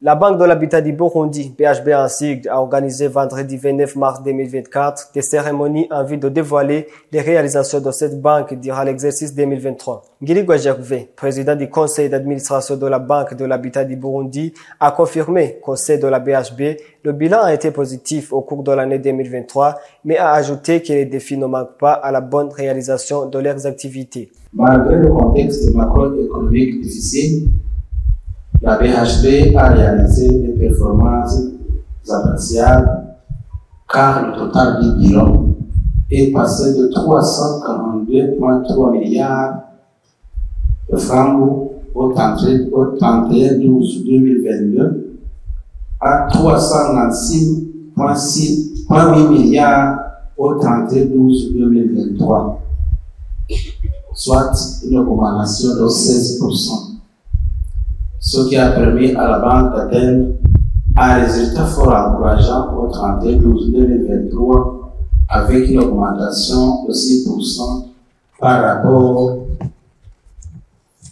La Banque de l'Habitat du Burundi, BHB en sigle, a organisé vendredi 29 mars 2024 des cérémonies en vue de dévoiler les réalisations de cette banque durant l'exercice 2023. Ngirigwa Gervais, président du conseil d'administration de la Banque de l'Habitat du Burundi, a confirmé qu'au sein de la BHB, le bilan a été positif au cours de l'année 2023, mais a ajouté que les défis ne manquent pas à la bonne réalisation de leurs activités. Malgré le contexte macroéconomique difficile, la BHB a réalisé des performances appréciables car le total du bilan est passé de 342,3 milliards de francs au 31/12/2022 à 396,8 milliards au 31/12/2023, soit une augmentation de 16%. Ce qui a permis à la banque d'atteindre un résultat fort encourageant au 31/12/2023 avec une augmentation de 6% par rapport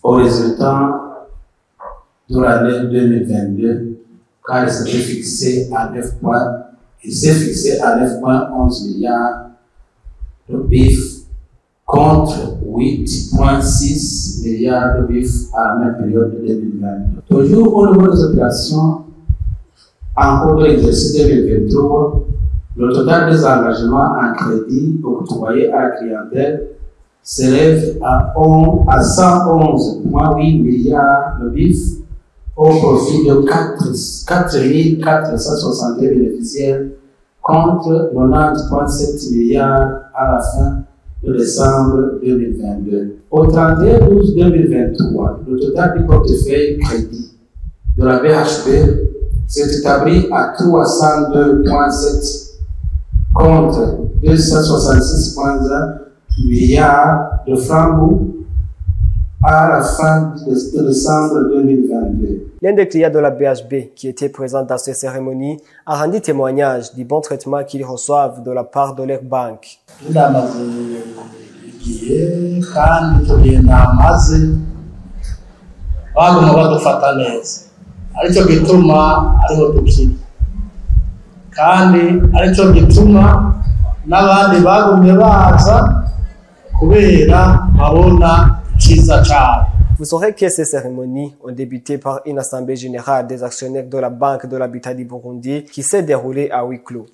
au résultat de l'année 2022, car il s'est fixé à 9,11 milliards de BIF contre 8,6 milliards de BIF à la même période de 2022. Toujours au niveau des opérations, en cours de l'exercice 2023, le total des engagements en crédit octroyés à la clientèle s'élève à 111,8 milliards de BIF au profit de 4 461 bénéficiaires contre 90,7 milliards à la fin de décembre 2022. Au 31/12/2023, le total du portefeuille crédit de la BHB s'est établi à 302,7 contre 266,1 milliards de francs à la fin de décembre 2022. L'un des clients de la BHB qui était présent dans ces cérémonies a rendu témoignage du bon traitement qu'ils reçoivent de la part de leur banque. baguma badufata neza aricyo gituma ariho dukiri kandi aricyo gituma n'abandi bagumye baza kubera babona iciza cyane. Vous saurez que ces cérémonies ont débuté par une assemblée générale des actionnaires de la Banque de l'Habitat du Burundi qui s'est déroulée à huis clos.